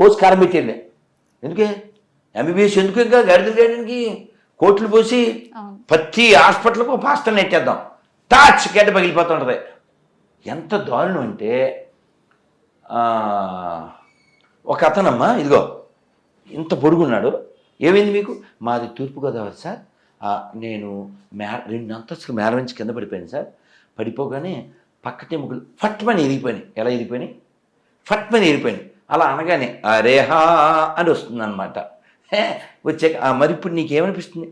కోసి కారం పెట్టండి. ఎందుకే ఎంబీబీఎస్ ఎందుకు ఇంకా గడిదలు చేయడానికి కోట్లు పోసి ప్రతి హాస్పిటల్కు పాస్టర్ నెట్టేద్దాం, టాచ్ గడ్డ పగిలిపోతుంటుంది. ఎంత దారుణం అంటే ఒక అతనమ్మా ఇదిగో ఇంత పొడుగున్నాడు, ఏమైంది మీకు? మాది తూర్పుగోదావరి సార్, నేను 2 అంతస్తులు మేర నుంచి కింద పడిపోయాను సార్. పడిపోగానే పక్కటే ముగ్గులు ఫట్మని ఇరిగిపోయినాయి. ఎలా ఇరిగిపోయినాయి? ఫట్మని ఇరిగిపోయినాయి. అలా అనగానే అరేహా అని వస్తుంది అనమాట. వచ్చాక మరి ఇప్పుడు నీకేమనిపిస్తుంది?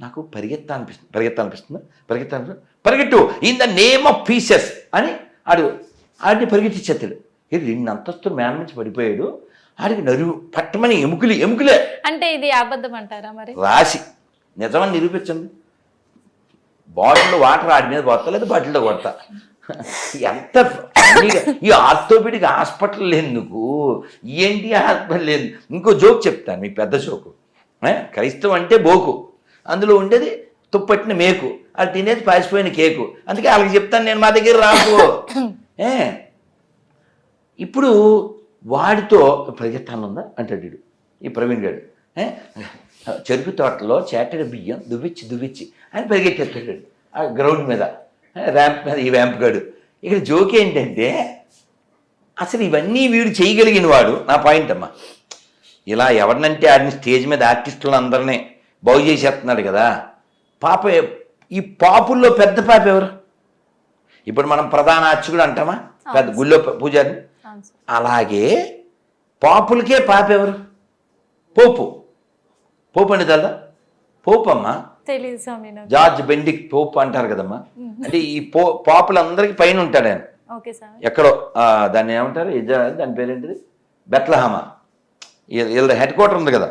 నాకు పరిగెత్తాలనిపిస్తుంది. పరిగెట్టు in the name of pieces అని ఆడిని పరిగెట్టించేస్తాడు. 2 అంతస్తులు మేర నుంచి పడిపోయాడు, ఆడికి నరువు పట్టమని ఎముకలే. అంటే ఇది అబద్ధం అంటారా? మరి రాసి నిజమని నిరూపించండి. బాటిల్లో వాటర్ ఆడి మీద కొడతా, లేదా బాటిల్లో కొడతా. ఎంత ఈ ఆర్థోపెడిక్ హాస్పిటల్ ఎందుకు, ఏంటి హాస్పిటల్ లేదు. ఇంకో జోక్ చెప్తాను, మీకు పెద్ద జోకు. క్రైస్తవం అంటే బోకు, అందులో ఉండేది తుప్పట్టిన మేకు, అది తినేది పాసిపోయిన కేకు. అందుకే వాళ్ళకి చెప్తాను నేను, మా దగ్గర రాకు. ఇప్పుడు వాడితో పరిగెత్తానుందా అంటాడు ఈ ప్రవీణ్ గారు. చెరుకు తోటలో చేటడి బియ్యం దువ్విచ్చి అని పరిగెట్టేస్తాడు ఆ గ్రౌండ్ మీద, ర్యాంప్ మీద. ఈ ర్యాంప్ గాడు ఇక్కడ జోక్ ఏంటంటే, అసలు ఇవన్నీ వీడు చేయగలిగిన వాడు. నా పాయింట్ అమ్మా, ఇలా ఎవరినంటే ఆడిని స్టేజ్ మీద ఆర్టిస్టులను అందరినీ బాగు చేసేస్తున్నాడు కదా. పాప ఈ పాపుల్లో పెద్ద పాప ఎవరు? ఇప్పుడు మనం ప్రధాన అర్చకుడు అంటామా, పెద్ద గుళ్ళో పూజారిని. అలాగే పాపులకే పాప ఎవరు? పోపు అంటే తెలదా? పోపు అమ్మా, జార్జ్ బెండిక్ పోప్ అంటారు కదమ్మా. అంటే ఈ పాపులందరికీ పైన ఉంటాడు ఆయన, ఎక్కడో దాన్ని ఏమంటారు, దాని పేరేంటిది, బెత్లహమా, వీళ్ళ హెడ్ క్వార్టర్ ఉంది కదా,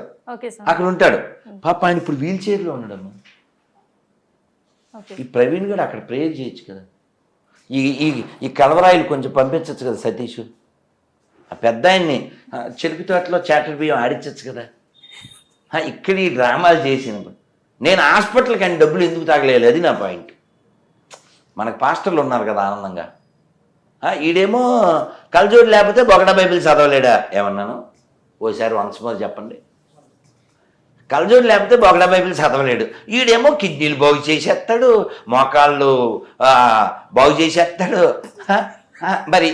అక్కడ ఉంటాడు. పాప ఆయన ఇప్పుడు వీల్ చైర్లో ఉన్నాడమ్మా. ఈ ప్రవీణ్ గారు అక్కడ ప్రేయర్ చేయొచ్చు కదా. ఈ కలవరాయిలు కొంచెం పంపించచ్చు కదా సతీష్. ఆ పెద్ద ఆయన్ని చెరుకు తోటలో చాటర్ బియ్యం ఆడించచ్చు కదా. ఇక్కడ ఈ డ్రామాలు చేసినప్పుడు నేను హాస్పిటల్కి ఆయన డబ్బులు ఎందుకు తాగలేదు, అది నా పాయింట్. మనకు పాస్టర్లు ఉన్నారు కదా ఆనందంగా. ఈడేమో కలజోడు లేకపోతే బొగడ బైబిల్ చదవలేడా ఏమన్నాను? ఓసారి వన్స్ మోర్ చెప్పండి. కలజోడు లేకపోతే బొగడ బైబిల్ చదవలేడు. ఈడేమో కిడ్నీలు బాగు చేసేస్తాడు, మోకాళ్ళు బాగు చేసేస్తాడు. మరి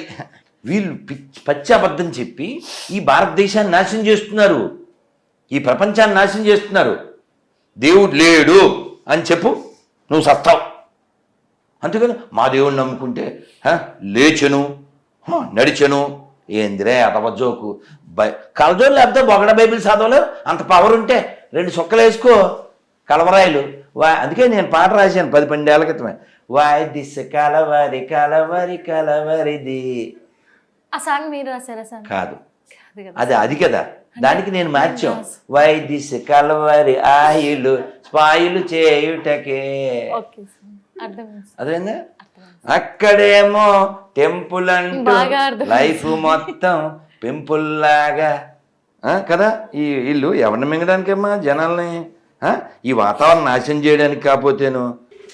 వీళ్ళు పచ్చి అబద్ధం చెప్పి ఈ భారతదేశాన్ని నాశనం చేస్తున్నారు, ఈ ప్రపంచాన్ని నాశనం చేస్తున్నారు. దేవుడు లేడు అని చెప్పు, నువ్వు సస్తావు. అందుకని మా దేవుడిని నమ్ముకుంటే లేచెను నడిచెను. ఏందిరే అతవజోకు. కలజోడు లేకపోతే బొగడ బైబిల్ చదవలేవు. అంత పవర్ ఉంటే 2 సుక్కలు వేసుకో కలవరాయిలు. అందుకే నేను పాట రాశాను 10-12 ఏళ్ల క్రితమే. వాయ్ దిస్ కలవరి కలవరి కలవరిది. ఆ సాంగ్ మీరు రాశారా సార్? కాదు, అది కదా, దానికి నేను మార్చాం. Why this Kolaveri oil spoil చేయుటకే. అదేందా? అక్కడేమో టెంపుల్ అంటూ లైఫ్ మొత్తం పెంపుల్ లాగా కదా. ఈ ఇల్లు ఎవరిని మింగడానికమ్మా, జనాల్ని ఈ వాతావరణం నాశనం చేయడానికి. కాకపోతేను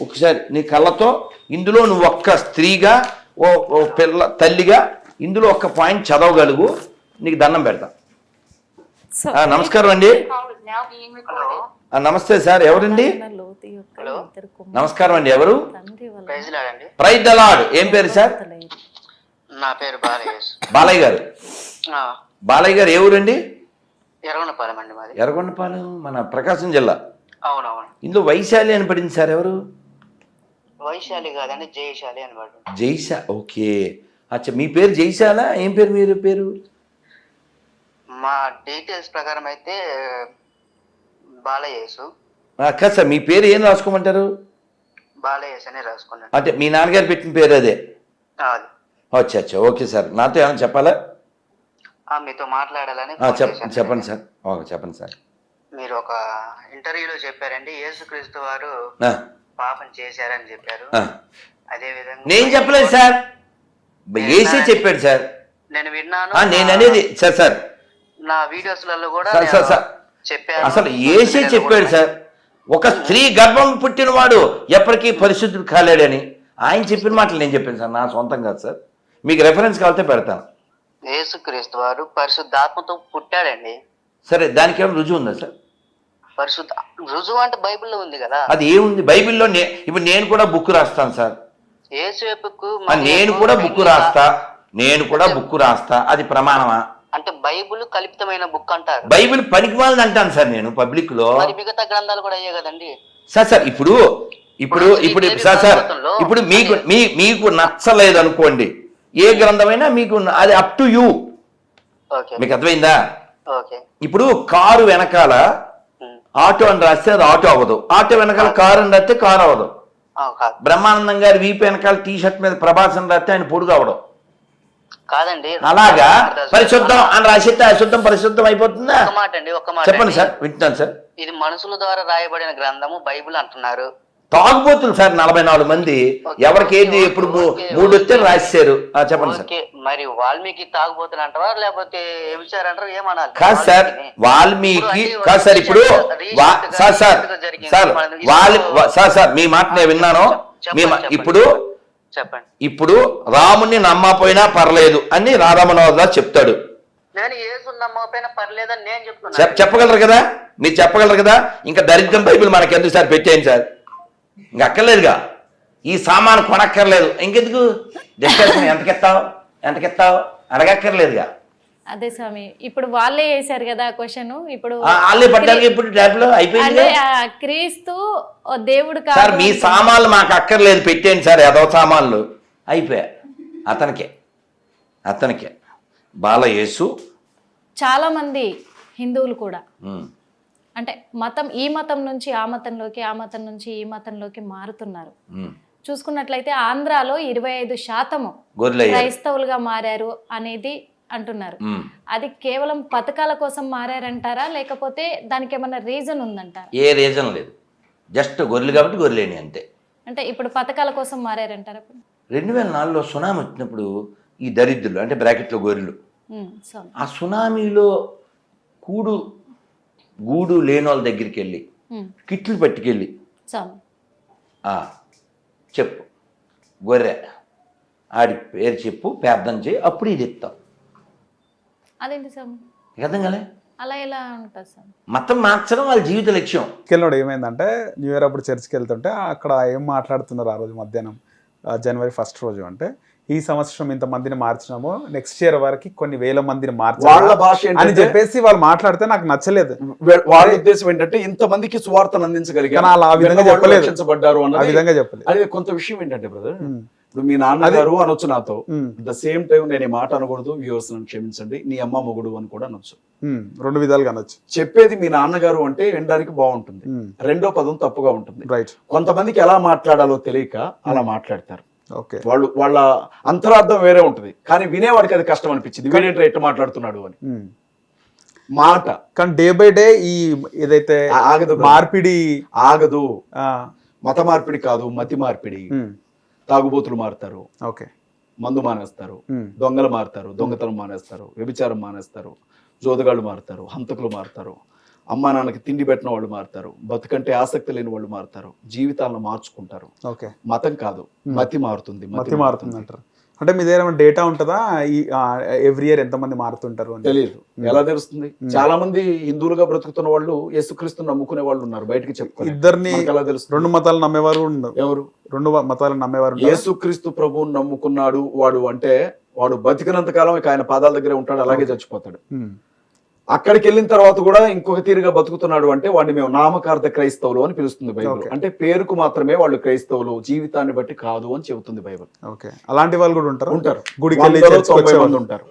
ఒకసారి నీ కళ్ళతో ఇందులో నువ్వు ఒక్క స్త్రీగా ఓ తల్లిగా ఇందులో ఒక్క పాయింట్ చదవగలుగు, నీకు దండం పెడతా. నమస్కారం అండి. నమస్తే సార్, ఎవరండి? నమస్కారం అండి, ఎవరు? Praise the lord. ఏం పేరు సార్? నా పేరు బాలయ్య గారు. బాలయ్య గారు ఏ ఊరండి? ఎర్రగొండపాలెం అండి మాది. ఎర్రగొండపాలెం మన ప్రకాశం జిల్లా. అవునవును. ఇందులో వైశాలి అని పడింది సార్, ఎవరు? వైశాలి కాదండి, జయశాలి అని పడింది. జైశా, ఓకే. అచ్చా, మీ పేరు జైశాలా? ఏం పేరు మీరు పేరు? మా డీటెయిల్స్ ప్రకారం అయితే బాలయేసు. కాదు సార్, మీ పేరు ఏం రాసుకోమంటారు? బాలయేసు అని రాసుకున్నాను. అంటే మీ నాన్నగారు పెట్టిన పేరు అదే? అచ్చా అచ్చా, ఓకే సార్. నాతో ఏమైనా చెప్పాలా? మీతో మాట్లాడాలని. చెప్పండి సార్. చెప్పండి సార్. మీరు ఒక ఇంటర్వ్యూలో చెప్పారండి, యేసుక్రీస్తు వారు పాపం చేశారని చెప్పారు. అదే విధంగా నేను చెప్పలేదు సార్, ఏసీ చెప్పాడు సార్. నేను విన్నాను. నేను అనేది సార్ నా వీడియోస్లలో కూడా చెప్పారు. అసలు ఏసీ చెప్పాడు సార్, ఒక స్త్రీ గర్భం పుట్టినవాడు ఎప్పటికీ పరిశుద్ధుడు కాలేడని ఆయన చెప్పిన మాటలు నేను చెప్పాను సార్, నా సొంతం కాదు సార్. మీకు రెఫరెన్స్ కావాలంటే పెడతాను. యేసుక్రీస్తు వారు పరిశుద్ధాత్మతో పుట్టాడండి. సరే, దానికి ఏమైనా రుజువు ఉందా సార్? పరిశుద్ధ రుజువు అంటే బైబిల్లో ఉంది కదా. అది ఏముంది బైబిల్లో? ఇప్పుడు నేను కూడా బుక్ రాస్తాను సార్. యేసు యొక్కకు నేను కూడా బుక్ రాస్తా, అది ప్రమాణమా? అంటే బైబిల్ కల్పితమైన బుక్ అంటారు. బైబిల్ పనికిమాలని అంటాను సార్ నేను పబ్లిక్ లో. మరి మిగతా గ్రంథాలు కూడా అయ్యే కదండి సార్. ఇప్పుడు మీకు నచ్చలేదు అనుకోండి, ఏ గ్రంథమైనా మీకు అది అప్ టు యూ. మీకు అర్థమైందా? ఇప్పుడు కారు వెనకాల ఆటో అని రాస్తే అది ఆటో అవ్వదు, ఆటో వెనకాల కారు అని రాస్తే కారు అవ్వదు. బ్రహ్మానందం గారి వీపు వెనకాల టీ షర్ట్ మీద ప్రభాస్ అని రాస్తే ఆయన పొడుగు అవ్వడం కాదండి. అలాగా పరిశుద్ధం అని రాసిస్తే అశుద్ధం పరిశుద్ధం అయిపోతుందా? ఒక మాట చెప్పండి సార్, వింటున్నాను సార్. ఇది మనుషుల ద్వారా రాయబడిన గ్రంథము బైబిల్ అంటున్నారు. తాగుబోతులు సార్ 44 మంది, ఎవరికి ఏది ఎప్పుడు 3 వస్తే రాశారు. చెప్పండి సార్. మరి వాల్మీకి తాగుబోతులు అంటారా లేకపోతే ఏమిచారంటారు ఏమనాలి? కాదు సార్, వాల్మీకి కాదు సార్. ఇప్పుడు సార్ మీ మాట నేను విన్నాను. చెప్పండి. ఇప్పుడు రాముని నమ్మపోయినా పర్లేదు అని రాధామనోహర్ చెప్తాడు. నేను యేసు నమ్మకపోయినా పర్లేదని నేను చెప్తున్నా. చెప్పగలరు కదా, మీరు చెప్పగలరు కదా. ఇంకా దరిద్రం బైబిల్ మనకెందుకు సార్, పెట్టేయండి సార్. ఇంక అక్కర్లేదుగా, ఈ సామాను కొనక్కర్లేదు, ఇంకెందుకు డిస్కషన్? ఎంతకెత్తావు అడగక్కర్లేదుగా. అదే స్వామి, ఇప్పుడు వాళ్ళే వేశారు కదా క్వశ్చన్. ఇప్పుడు వాళ్ళే పడ్డారు. ఇప్పుడు ట్యాబ్ లో అయిపోయింది. క్రీస్తు దేవుడు సార్, మీ సామాన్లు మాకు అక్కర్లేదు, పెట్టేయండి సార్. ఏదో సామాన్లు అయిపోయా. అతనికే బాలయేసు. చాలా మంది హిందువులు కూడా అంటే ఈ మతం నుంచి ఆ మతంలోకి, ఆ మతం నుంచి ఈ మతంలోకి మారుతున్నారు. చూసుకున్నట్లయితే ఆంధ్రాలో 25% క్రైస్తవులుగా మారారు అనేది అంటున్నారు. అది కేవలం పథకాల కోసం మారారంటారా, లేకపోతే దానికి ఏమన్నా రీజన్ ఉందంటారా? ఏ రీజన్ లేదు, జస్ట్ గొర్రెలు కాబట్టి గొర్రెలేని అంతే. అంటే ఇప్పుడు పథకాల కోసం మారారంటారా? 2004లో సునామీ వచ్చినప్పుడు ఈ దరిద్రులు అంటే బ్రాకెట్లో గొర్రెలు, ఆ సునామీలో గూడు లేని వాళ్ళ దగ్గరికి వెళ్ళి కిట్లు పట్టుకెళ్ళి చెప్పు గొర్రె ఆడి పేరు చెప్పు, ప్రార్థన చేయి, అప్పుడు ఇది ఇస్తాం. అదేంటి సార్ అర్థం కాలే? అలా ఎలా ఉంటుంది సార్? మతం మార్చడం వాళ్ళ జీవిత లక్ష్యం. వెళ్ళినప్పుడు ఏమైందంటే న్యూ ఇయర్ అప్పుడు చర్చికి వెళ్తుంటే అక్కడ ఏం మాట్లాడుతున్నారు ఆ రోజు మధ్యాహ్నం, జనవరి 1 రోజు, అంటే ఈ సంవత్సరం ఇంత మందిని మార్చినాము, నెక్స్ట్ ఇయర్ వరకు కొన్ని వేల మందిని మార్చాలి అని చెప్పేసి వాళ్ళు మాట్లాడితే నాకు నచ్చలేదు. వాళ్ళ ఉద్దేశం ఏంటంటే ఇంతమందికి సువార్తను అందించగలిగారు, ఆ విధంగా చెప్పలేదు. అదే కొంత విషయం ఏంటంటే బ్రదర్, ఇప్పుడు మీ నాన్నగారు అనొచ్చు నాతో, ద సేమ్ టైం నేను ఈ మాట అనకూడదు, వ్యూవర్స్ నన్ను క్షమించండి, నీ అమ్మ మొగుడు అని కూడా అనొచ్చు. 2 విధాలుగా అనొచ్చు. చెప్పేది మీ నాన్నగారు అంటే వినడానికి బాగుంటుంది, రెండో పదం తప్పుగా ఉంటుంది. రైట్. కొంతమందికి ఎలా మాట్లాడాలో తెలియక అలా మాట్లాడతారు. ఓకే, వాళ్ళ అంతరార్థం వేరే ఉంటుంది, కానీ వినేవాడికి అది కష్టం అనిపించింది, వీడేంటి ఎట్లా మాట్లాడుతున్నాడు అని మాట. కానీ డే బై డే ఈ ఏదైతే ఆగదు, మార్పిడి ఆగదు. మత మార్పిడి కాదు, మతి మార్పిడి. తాగుబోతులు మారుతారు, ఓకే, మందు మానేస్తారు, దొంగలు మారుతారు, దొంగతనం మానేస్తారు, వ్యభిచారం మానేస్తారు, జోదగాళ్ళు మారుతారు, హంతకులు మారుతారు, అమ్మా నాన్నకి తిండి పెట్టిన వాళ్ళు మారుతారు, బతుకంటే ఆసక్తి లేని వాళ్ళు మారుతారు, జీవితాలను మార్చుకుంటారు. ఓకే, మతం కాదు, మతి మారుతుంది. మతి మారుతుంది అంటారు. అంటే మీ దగ్గర డేటా ఉంటుందా ఈ ఎవ్రీ ఇయర్ ఎంతమంది మారుతుంటారు అని? తెలియదు. ఎలా తెలుస్తుంది? చాలా మంది హిందువులుగా బ్రతుకుతున్న వాళ్ళు యేసుక్రీస్తుని నమ్ముకునే వాళ్ళు ఉన్నారు, బయటకి చెప్పుకో. ఇద్దరిని ఎలా తెలుసు? 2 మతాలు నమ్మేవారు ఎవరు? 2 మతాలు నమ్మేవారు. యేసుక్రీస్తు ప్రభువుని నమ్ముకున్నాడు వాడు అంటే వాడు బతికినంత కాలం ఆయన పాదాల దగ్గరే ఉంటాడు, అలాగే చచ్చిపోతాడు. అక్కడికి వెళ్ళిన తర్వాత కూడా ఇంకొక తీరుగా బతుకుతున్నాడు అంటే వాడిని మేము నామకార్థ క్రైస్తవులు అని పిలుస్తుంది బైబిల్. అంటే పేరుకు మాత్రమే వాళ్ళు క్రైస్తవులు, జీవితాన్ని బట్టి కాదు అని చెబుతుంది బైబిల్. ఓకే, అలాంటి వాళ్ళు కూడా ఉంటారు. గుడికి 90 మంది ఉంటారు,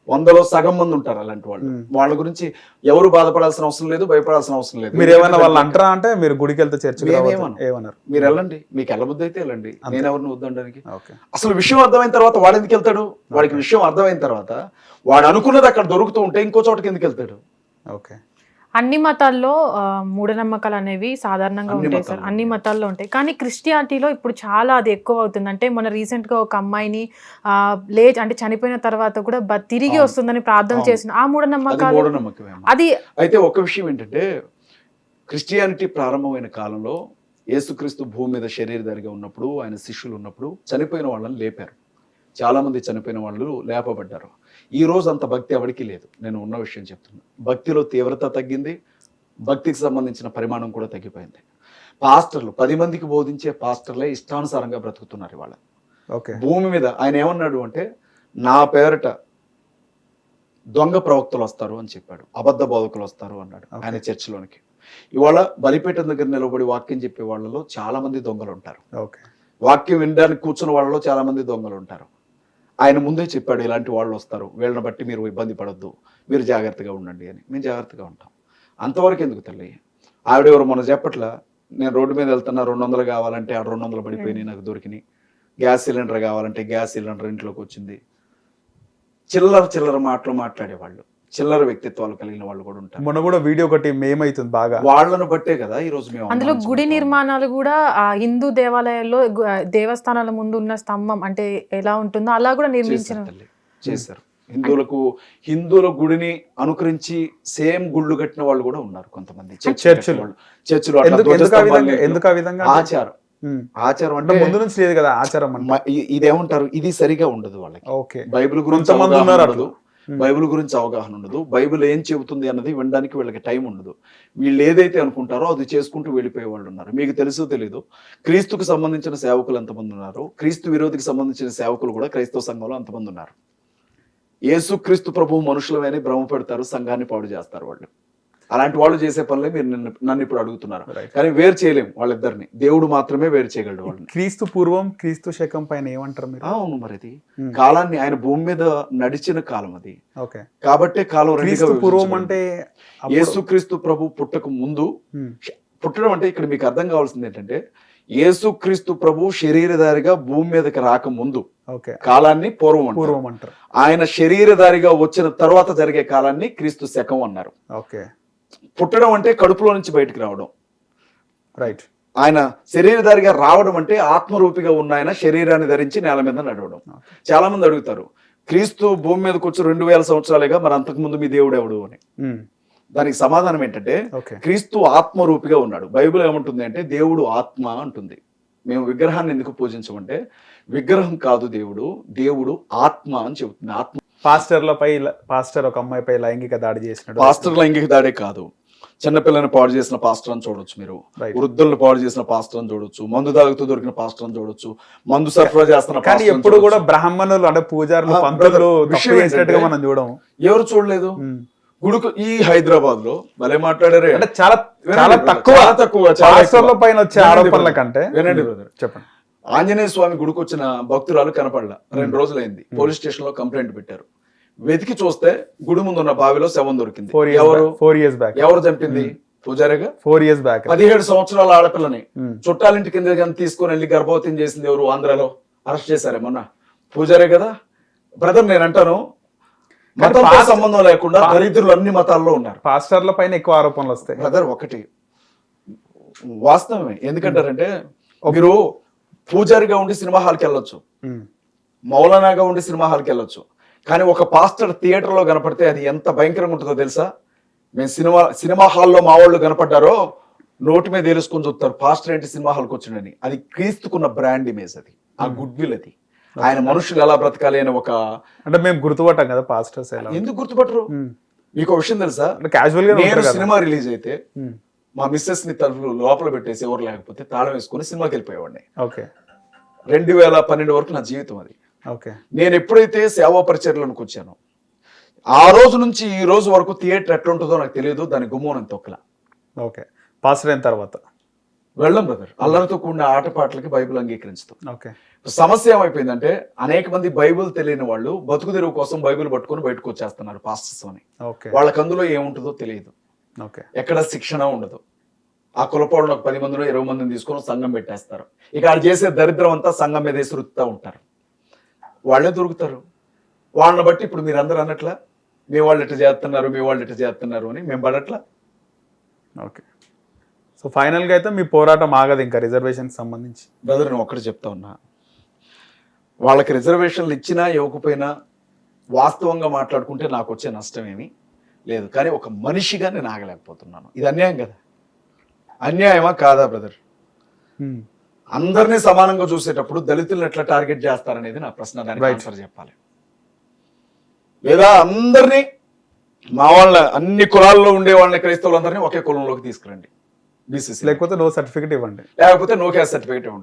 100లో సగం మంది ఉంటారు అలాంటి వాళ్ళు. వాళ్ళ గురించి ఎవరు బాధపడాల్సిన అవసరం లేదు, భయపడాల్సిన అవసరం లేదు. మీరు ఏమైనా వాళ్ళు అంటారా? అంటే మీరు గుడికి వెళ్తే చర్చ ఏమన్నారు? మీరు వెళ్ళండి, మీకు వెళ్ళబుద్ధి అయితే వెళ్ళండి, నేను ఎవరిని వద్దనడానికి. అసలు విషయం అర్థమైన తర్వాత వాడు ఎందుకు వెళ్తాడు? వాడికి విషయం అర్థమైన తర్వాత వాడు అనుకున్నది అక్కడ దొరుకుతూ ఉంటే ఇంకో చోటకి ఎందుకు వెళ్తాడు? ఓకే, అన్ని మతాల్లో మూఢనమ్మకాలు అనేవి సాధారణంగా ఉంటాయి సార్, అన్ని మతాల్లో ఉంటాయి. కానీ క్రిస్టియానిటీలో ఇప్పుడు చాలా అది ఎక్కువ అవుతుంది. అంటే మొన్న రీసెంట్గా ఒక అమ్మాయిని అంటే చనిపోయిన తర్వాత కూడా తిరిగి వస్తుందని ప్రార్థన చేసిన ఆ మూఢనమ్మకాలు. అది అయితే ఒక విషయం ఏంటంటే, క్రిస్టియానిటీ ప్రారంభమైన కాలంలో యేసుక్రీస్తు భూమి మీద శరీరధారిగా ఉన్నప్పుడు, ఆయన శిష్యులు ఉన్నప్పుడు చనిపోయిన వాళ్ళని లేపారు. చాలా మంది చనిపోయిన వాళ్ళు లేపబడ్డారు. ఈ రోజు అంత భక్తి ఎవరికి లేదు. నేను ఉన్న విషయం చెప్తున్నా. భక్తిలో తీవ్రత తగ్గింది, భక్తికి సంబంధించిన పరిమాణం కూడా తగ్గిపోయింది. పాస్టర్లు 10 మందికి బోధించే పాస్టర్లే ఇష్టానుసారంగా బ్రతుకుతున్నారు ఇవాళ ఓకే. భూమి మీద. ఆయన ఏమన్నాడు అంటే, నా పేరిట దొంగ ప్రవక్తలు వస్తారు అని చెప్పాడు, అబద్ధ బోధకులు వస్తారు అన్నాడు ఆయన చర్చిలోనికి. ఇవాళ బలిపీఠం దగ్గర నిలబడి వాక్యం చెప్పే వాళ్ళలో చాలా మంది దొంగలు ఉంటారు. ఓకే. వాక్యం వినడానికి కూర్చున్న వాళ్ళలో చాలా మంది దొంగలు ఉంటారు. ఆయన ముందే చెప్పాడు, ఇలాంటి వాళ్ళు వస్తారు, వీళ్ళని బట్టి మీరు ఇబ్బంది పడొద్దు, మీరు జాగ్రత్తగా ఉండండి అని. మేము జాగ్రత్తగా ఉంటాం. అంతవరకు ఎందుకు తల్లి? ఆవిడెవరు మొన్న చెప్పట్లా, నేను రోడ్డు మీద వెళ్తున్నా 200 కావాలంటే ఆ 200 పడిపోయినాయి నాకు దొరికినాయి, గ్యాస్ సిలిండర్ కావాలంటే గ్యాస్ సిలిండర్ ఇంట్లోకి వచ్చింది. చిల్లర మాటలు మాట్లాడేవాళ్ళు, చిల్లర వ్యక్తిత్వాలు కలిగిన వాళ్ళు కూడా ఉంటారు. మొన్న కూడా వీడియో ఒకటి మేమైతుంది బాగా, వాళ్ళను బట్టే కదా ఈ రోజు మేము అందులో గుడి నిర్మాణాలు కూడా ఆ హిందూ దేవాలయాల్లో దేవస్థానాల ముందు ఉన్న స్తంభం అంటే ఎలా ఉంటుందో అలా కూడా నిర్మించిన చేశారు. హిందువుల గుడిని అనుకరించి సేమ్ గుళ్ళు కట్టిన వాళ్ళు కూడా ఉన్నారు కొంతమంది చర్చిలు. ఎందుకు ఆ విధంగా? ఆచారం అంటే ముందు నుంచి లేదు కదా ఆచారం. ఇదేమంటారు, ఇది సరిగా ఉండదు వాళ్ళకి. ఓకే. బైబిల్ గురించి బైబిల్ గురించి అవగాహన ఉండదు, బైబిల్ ఏం చెబుతుంది అన్నది వినడానికి వీళ్ళకి టైం ఉండదు. వీళ్ళు ఏదైతే అనుకుంటారో అది చేసుకుంటూ వెళ్ళిపోయే వాళ్ళు ఉన్నారు. మీకు తెలుసో తెలీదు, క్రీస్తుకు సంబంధించిన సేవకులు ఎంతమంది ఉన్నారు, క్రీస్తు విరోధికి సంబంధించిన సేవకులు కూడా క్రైస్తవ సంఘంలో అంతమంది ఉన్నారు. యేసు క్రీస్తు ప్రభువు మనుషులమని భ్రమ పెడతారు, సంఘాన్ని పాడు చేస్తారు వాళ్ళు. అలాంటి వాళ్ళు చేసే పనులే మీరు నన్ను ఇప్పుడు అడుగుతున్నారు. కానీ వేరు చేయలేము వాళ్ళిద్దరిని, దేవుడు మాత్రమే వేరు చేయగలడు వాళ్ళని. క్రీస్తు పూర్వం క్రీస్తు శకం పైన ఏమంటారు మీరు? అవును, మరి అది కాలాన్ని ఆయన భూమి మీద నడిచిన కాలం అది. ఓకే. కాబట్టి కాలం పూర్వం అంటే యేసు క్రీస్తు ప్రభు పుట్టక ముందు, పుట్టడం అంటే ఇక్కడ మీకు అర్థం కావాల్సింది ఏంటంటే, యేసు క్రీస్తు ప్రభు శరీరధారిగా భూమి మీదకి రాక ముందు కాలాన్ని పూర్వం అంటారు. ఆయన శరీరధారిగా వచ్చిన తర్వాత జరిగే కాలాన్ని క్రీస్తు శకం అన్నారు. ఓకే. పుట్టడం అంటే కడుపులో నుంచి బయటకు రావడం. రైట్. ఆయన శరీరధారిగా రావడం అంటే ఆత్మరూపిగా ఉన్న ఆయన శరీరాన్ని ధరించి నేల మీద నడవడం. చాలా మంది అడుగుతారు, క్రీస్తు భూమి మీదకి వచ్చి 2000 సంవత్సరాలుగా, మరి అంతకు ముందు మీ దేవుడు ఎవడు అని. దానికి సమాధానం ఏంటంటే, క్రీస్తు ఆత్మరూపిగా ఉన్నాడు. బైబిల్ ఏమంటుంది అంటే, దేవుడు ఆత్మ అంటుంది. మేము విగ్రహాన్ని ఎందుకు పూజించమంటే, విగ్రహం కాదు దేవుడు, దేవుడు ఆత్మ అని చెబుతుంది. ఆత్మ. పాస్టర్ ఒక అమ్మాయిపై లైంగిక దాడి చేసినాడు. పాస్టర్ లైంగిక దాడే కాదు, చిన్నపిల్లని పాడు చేసిన పాస్టర్ అని చూడొచ్చు, మీరు వృద్ధులను పాడు చేసిన పాస్టర్ అని చూడొచ్చు, మందు తాగుతూ దొరికిన పాస్టర్ అని చూడొచ్చు, మందు సరఫరా చేస్తున్న. కానీ ఎప్పుడు కూడా బ్రాహ్మణులు అంటే పూజారులు పంతులు మనం చూడము. ఎవరు చూడలేదు? గుడుకు ఈ హైదరాబాద్ లో భలే మాట్లాడారే, అంటే చాలా తక్కువ పైన వచ్చే ఆరోపణల కంటే. వినండి బ్రదర్, చెప్పండి. ఆంజనేయ స్వామి గుడికి వచ్చిన భక్తురాలు కనపడలా, 2 రోజులైంది. పోలీస్ స్టేషన్ లో కంప్లైంట్ పెట్టారు. వెతికి చూస్తే గుడి ముందు ఉన్న బావిలో శవం దొరికింది. 4 years బ్యాక్. ఎవరు చంపింది? పూజారిగా. 4 years బ్యాక్. 17 సంవత్సరాల ఆడపిల్లని చుట్టాలింటి కింద తీసుకొని వెళ్ళి గర్భవతిని చేసింది ఎవరు? ఆంధ్రాలో అరెస్ట్ చేశారే మొన్న. పూజారే కదా. బ్రదర్, నేను అంటాను, మతంతో సంబంధం లేకుండా దరిద్రులు అన్ని మతాల్లో ఉన్నారు. పాస్టర్ల పైన ఎక్కువ ఆరోపణలు వస్తాయి. బ్రదర్, ఒకటి వాస్తవమే. ఎందుకంటారంటే, మీరు పూజారిగా ఉండి సినిమా హాల్కి వెళ్ళొచ్చు, మౌలానాగా ఉండి సినిమా హాల్కి వెళ్ళొచ్చు, కానీ ఒక పాస్టర్ థియేటర్లో కనపడితే అది ఎంత భయంకరంగా ఉంటుందో తెలుసా? మేము సినిమా హాల్లో మా వాళ్ళు కనపడ్డారో నోటి మీద తెలుసుకొని చూస్తారు, పాస్టర్ ఏంటి సినిమా హాల్కి వచ్చిండని. అది క్రీస్తుకున్న బ్రాండ్ ఇమేజ్, అది ఆ గుడ్ విల్. అది ఆయన మనుషులు ఎలా బ్రతకాలి అని ఒక, అంటే మేము గుర్తుపట్టాం కదా పాస్టర్స్. ఎందుకు గుర్తుపట్టరు? మీకు ఒక విషయం తెలుసా? క్యాజువల్ గా నేను సినిమా రిలీజ్ అయితే మా మిస్సెస్ ని తలుపు లోపల పెట్టేసి ఎవరు లేకపోతే తాళం వేసుకుని సినిమాకి వెళ్ళిపోయేవాడిని. 2012 వరకు నా జీవితం అది. నేను ఎప్పుడైతే సేవా పరిచర్యలోకి వచ్చానో ఆ రోజు నుంచి ఈ రోజు వరకు థియేటర్ ఎట్లా ఉంటుందో నాకు తెలియదు, దాని గుమ్మం తొక్కల. ఓకే. పాస్టర్ అయిన తర్వాత వెళ్ళం బ్రదర్. అల్లరితో కూడిన ఆటపాటలకి బైబిల్ అంగీకరించదు. ఓకే. సమస్య ఏమైపోయిందంటే, అనేక మంది బైబిల్ తెలియని వాళ్ళు బతుకు తెరువు కోసం బైబిల్ పట్టుకొని బయటకు వచ్చేస్తున్నారు పాస్టర్స్ అని. వాళ్ళకి అందులో ఏముంటుందో తెలియదు, ఎక్కడ శిక్షణ ఉండదు. ఆ కులపోవడం 10 మందిలో 20 మందిని తీసుకొని సంఘం పెట్టేస్తారు. ఇక వాళ్ళు చేసే దరిద్రం అంతా సంఘం మీద రుత్తా ఉంటారు. వాళ్ళే దొరుకుతారు. వాళ్ళని బట్టి ఇప్పుడు మీరు అందరూ అన్నట్లా, మీ వాళ్ళు ఇట్లా చేస్తున్నారు అని మేము పడట్లా. ఓకే. సో ఫైనల్గా అయితే మీ పోరాటం ఆగదు ఇంకా రిజర్వేషన్ సంబంధించి. బ్రదర్, నేను ఒక్కటి చెప్తా ఉన్నా, వాళ్ళకి రిజర్వేషన్లు ఇచ్చినా ఇవ్వకపోయినా వాస్తవంగా మాట్లాడుకుంటే నాకు వచ్చే నష్టం ఏమీ లేదు. కానీ ఒక మనిషిగా నేను ఆగలేకపోతున్నాను. ఇది అన్యాయం కదా? అన్యాయమా కాదా బ్రదర్? అందరినీ సమానంగా చూసేటప్పుడు దళితులను ఎట్లా టార్గెట్ చేస్తారనేది నా ప్రశ్న. దానికి ఆన్సర్ చెప్పాలి. లేదా అందరినీ మా వాళ్ళ అన్ని కులాల్లో ఉండే వాళ్ళని క్రైస్తవులందరినీ ఒకే కులంలోకి తీసుకురండి, బీసీసీ. లేకపోతే నో సర్టిఫికేట్ ఇవ్వండి, లేకపోతే నో క్యాస్ట్ సర్టిఫికేట్ ఇవ్వండి.